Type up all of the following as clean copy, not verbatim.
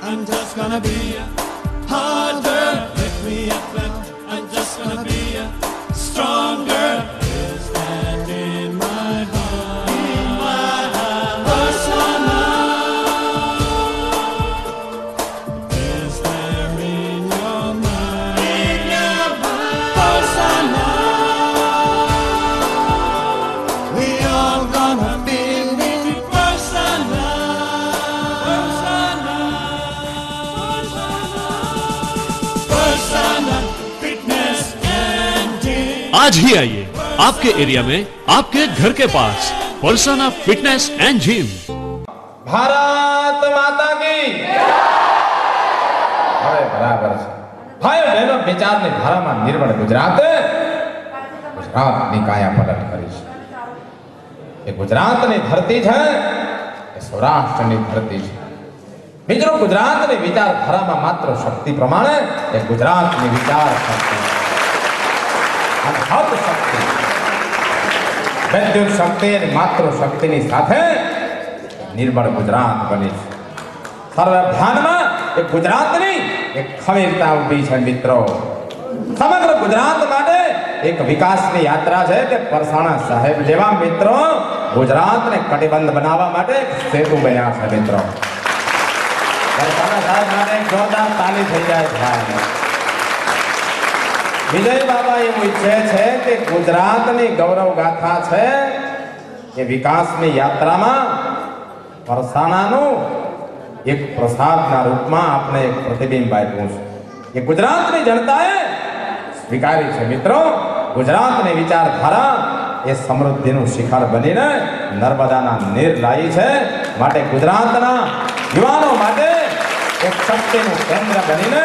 I'm just gonna be harder. Lift me up and I'm just gonna be stronger. Is that in my heart? In my heart. Persona. Is there in your mind? In your mind. Persona. We all gonna be persona. Persona. Persona. Fitness and gym. आज ही आइए आपके area में, आपके घर के पास persona fitness and gym. Bharat Mata की હવે બરાબર છે ભાઈઓ બહેનો વિચારની ધારામાં નિર્મળ ગુજરાતે ગુજરાતની કાયા પલટ કરી છે। એ ગુજરાતની ધરતી છે, એ સૌરાષ્ટ્રની ધરતી છે। મિત્રો ગુજરાતની વિચારધારામાં માત્ર શક્તિ પ્રમાણે એ ગુજરાતની વિચાર શક્તિ અનહદ શક્તિ વિદ્યુત શક્તિ અને માત્ર શક્તિની સાથે નિર્મળ ગુજરાત બની છે। સર્વ ધ્યાનમાં એ ગુજરાતની એક ખમીરતા ઊભી છે મિત્રો। સમગ્ર ગુજરાત માટે એક વિકાસની યાત્રા છે કે પરસાણા સાહેબ જેવા મિત્રો ગુજરાતને કટિબંધ બનાવવા માટે એક સેતુ બન્યા છે મિત્રો। પરસાણા સાહેબ માટે જોરદાર તાલી થઈ જાય ભાઈ। વિજય બાબા એવું ઈચ્છે છે કે ગુજરાતની ગૌરવ ગાથા છે એ વિકાસની યાત્રામાં પરસાણાનું એક પ્રસાદના રૂપમાં આપણે એક પ્રતિબિંબ આપ્યું છે। એ ગુજરાતની જનતાએ સ્વીકારી છે મિત્રો। ગુજરાતની વિચારધારા એ સમૃદ્ધિનું શિખર બનીને નર્મદાના નીર લાવી છે। માટે ગુજરાતના યુવાનો માટે એક શક્તિનું કેન્દ્ર બનીને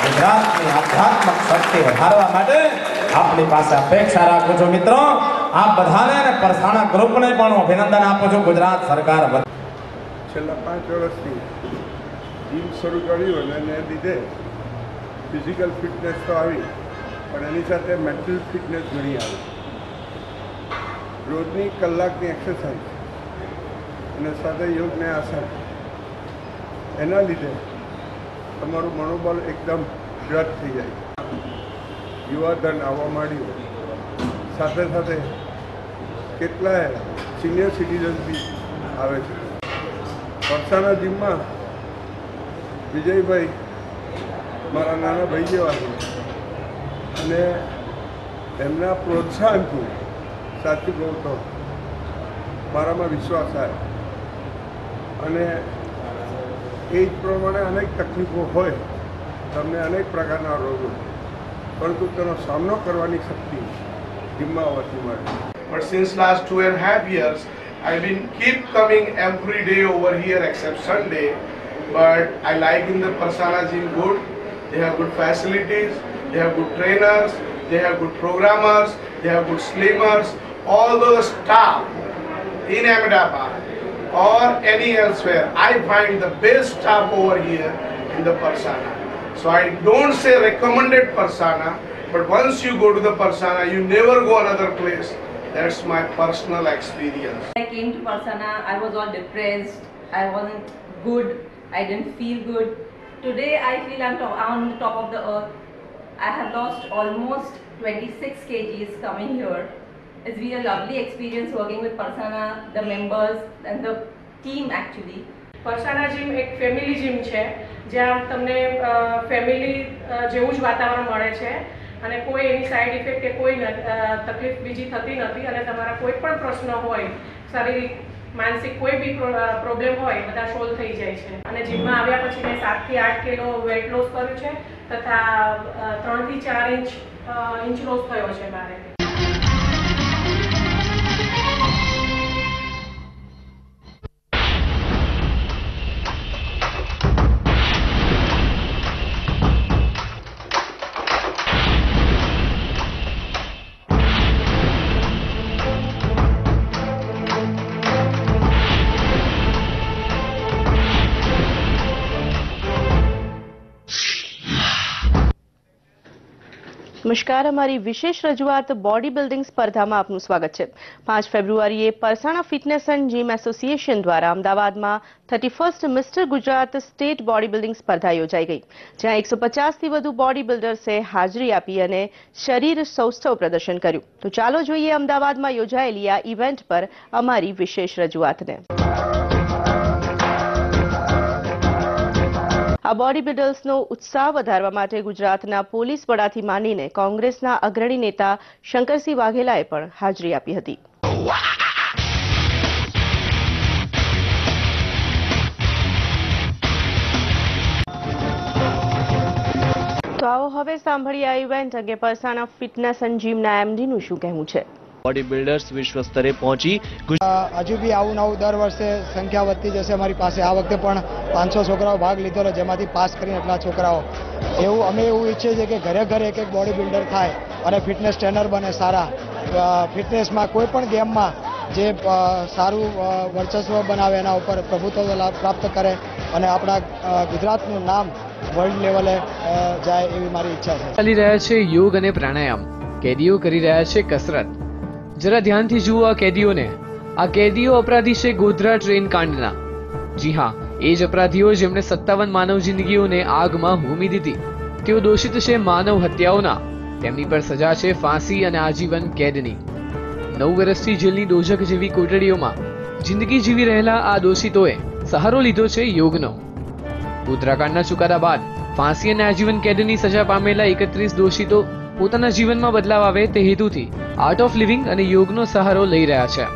ગુજરાતની આધ્યાત્મિક શક્તિ વધારવા માટે આપની પાસે અપેક્ષા રાખું છું મિત્રો। આપ બધાને અને પરસાણા ગ્રુપને પણ અભિનંદન આપું છું। ગુજરાત સરકાર છેલ્લા 5 વર્ષથી જીમ શરૂ કર્યું અને એને લીધે ફિઝિકલ ફિટનેસ તો આવી, પણ એની સાથે મેન્ટલ ફિટનેસ ઘણી આવી। રોજની કલાકની એક્સરસાઇઝ અને સાથે યોગ ને આસન, એના લીધે તમારું મનોબળ એકદમ દ્રઢ થઈ જાય। યુવાધન આવવા માંડ્યું, સાથે સાથે કેટલાય સિનિયર સિટીઝન બી આવે છે। પરસાણા જીમમાં વિજયભાઈ મારા નાના ભાઈ જેવા છે અને એમના પ્રોત્સાહનથી સાચું કહું તો મારામાં વિશ્વાસ આવ્યો અને એ જ પ્રમાણે અનેક તકલીફો હોય, તમને અનેક પ્રકારના રોગો, પરંતુ તેનો સામનો કરવાની શક્તિ જીમમાં આવવાથી મળે। But since last 2.5 years, I've been keep coming every day over here except Sunday. But I like in the Persona gym good. They have good facilities, they have good trainers, they have good programmers, they have good slimmers. All the staff in Ahmedabad or any elsewhere, I find the best staff over here in the Persona. So I don't say recommended Persona, but once you go to the Persona, you never go another place. That's my personal experience. I came to Persona, I was all depressed, I wasn't good, I didn't feel good. Today I feel I'm on the top of the earth. I have lost almost 26 kgs coming here. It's been a lovely experience working with Persona, the members and the team actually. Parsana gym એક family gym છે, જ્યાં તમને family જેવું જ વાતાવરણ મળે છે અને કોઈ એની સાઈડ ઇફેક્ટ કે કોઈ તકલીફ બીજી થતી નથી અને તમારા કોઈ પણ પ્રશ્ન હોય, શારીરિક માનસિક કોઈ બી પ્રોબ્લેમ હોય, બધા સોલ્વ થઈ જાય છે। અને જીમમાં આવ્યા પછી મેં 7 થી 8 કિલો વેટ લોસ કર્યું છે તથા 3 થી 4 ઇંચ લોસ થયો છે મારે। નમસ્કાર, અમારી વિશેષ રજૂઆત બોડી બિલ્ડિંગ સ્પર્ધામાં આપનું સ્વાગત છે। 5 ફેબ્રુઆરીએ Parsana fitness and gym association દ્વારા અમદાવાદમાં 31st mister Gujarat state body building સ્પર્ધા યોજાઈ ગઈ, જ્યાં 150થી વધુ બોડી બિલ્ડર્સે હાજરી આપી અને શરીર સૌષ્ઠવ પ્રદર્શન કર્યું। તો ચાલો જોઈએ અમદાવાદમાં યોજાયેલી આ ઇવેન્ટ પર અમારી વિશેષ રજૂઆતને। આ બોડી બિલ્ડર્સનો ઉત્સાહ વધારવા માટે ગુજરાતના પોલીસ વડાથી માંડીને કોંગ્રેસના અગ્રણી નેતા શંકરસિંહ વાઘેલાએ પણ હાજરી આપી હતી। તો આવો હવે સાંભળીએ આ ઇવેન્ટ અંગે પરસાણા ફિટનેસ એન્ડ જીમના એમડીનું શું કહેવું છે। બોડી બિલ્ડર્સ વિશ્વ સ્તરે પહોંચી હજુ બી આવું નવું દર વર્ષે સંખ્યા વધતી જશે અમારી પાસે। આ વખતે પણ 500 છોકરાઓ ભાગ લીધો, જેમાંથી પાસ કરીને એટલા છોકરાઓ અમે એવું ઈચ્છીએ છીએ કે ઘરે ઘરે એક બોડી બિલ્ડર થાય અને ફિટનેસ ટ્રેનર બને સારા। ફિટનેસમાં કોઈ પણ ગેમમાં જે સારું વર્ચસ્વ બનાવે એના ઉપર પ્રભુત્વ પ્રાપ્ત કરે અને આપણા ગુજરાતનું નામ વર્લ્ડ લેવલે જાય એવી મારી ઈચ્છા છે। ચાલી રહ્યા છે યોગ અને પ્રાણાયામ, કેદીઓ કરી રહ્યા છે કસરત। જરા ધ્યાનથી જુઓ આ કેદીઓને। આ કેદીઓ અપરાધી છે ગોધરા ટ્રેન કાંડના। જી હા, એ જ અપરાધીઓ જેમણે 57 માનવ જિંદગીઓને આગમાં હોમી દીધી। તેઓ દોષિત છે માનવ હત્યાઓના। તેમની પર સજા છે ફાંસી અને આજીવન કેદની। 9 વર્ષથી જેલની દોજક જેવી કોટડીઓમાં જિંદગી જીવી રહેલા આ દોષિતોએ સહારો લીધો છે યોગનો। ગોધરાકાંડના ચુકાદા બાદ ફાંસી અને આજીવન કેદની સજા પામેલા 31 દોષિતો પોતાના જીવનમાં બદલાવ આવે તે હેતુથી આર્ટ ઓફ લિવિંગ અને યોગનો સહારો લઈ રહ્યા છે।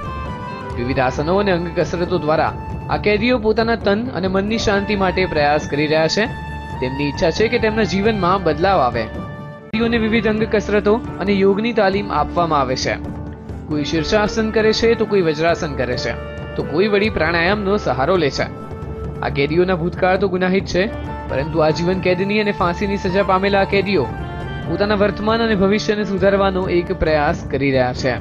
વિવિધ આસનો અને અંગ કસરતો દ્વારા આ કેદીઓ પોતાના તન અને મનની શાંતિ માટે પ્રયાસ કરી રહ્યા છે। તેમની ઈચ્છા છે કે તેમના જીવનમાં બદલાવ આવે। કેદીઓને વિવિધ અંગ કસરતો અને યોગની તાલીમ આપવામાં આવે છે। કોઈ શીર્ષાસન કરે છે તો કોઈ વજ્રાસન કરે છે, તો કોઈ વળી પ્રાણાયામનો સહારો લે છે। આ કેદીઓના ભૂતકાળ તો ગુનાહિત છે, પરંતુ આજીવન કેદની અને ફાંસીની સજા પામેલા આ કેદીઓ પોતાના વર્તમાન અને ભવિષ્યને સુધારવાનો એક પ્રયાસ કરી રહ્યા છે।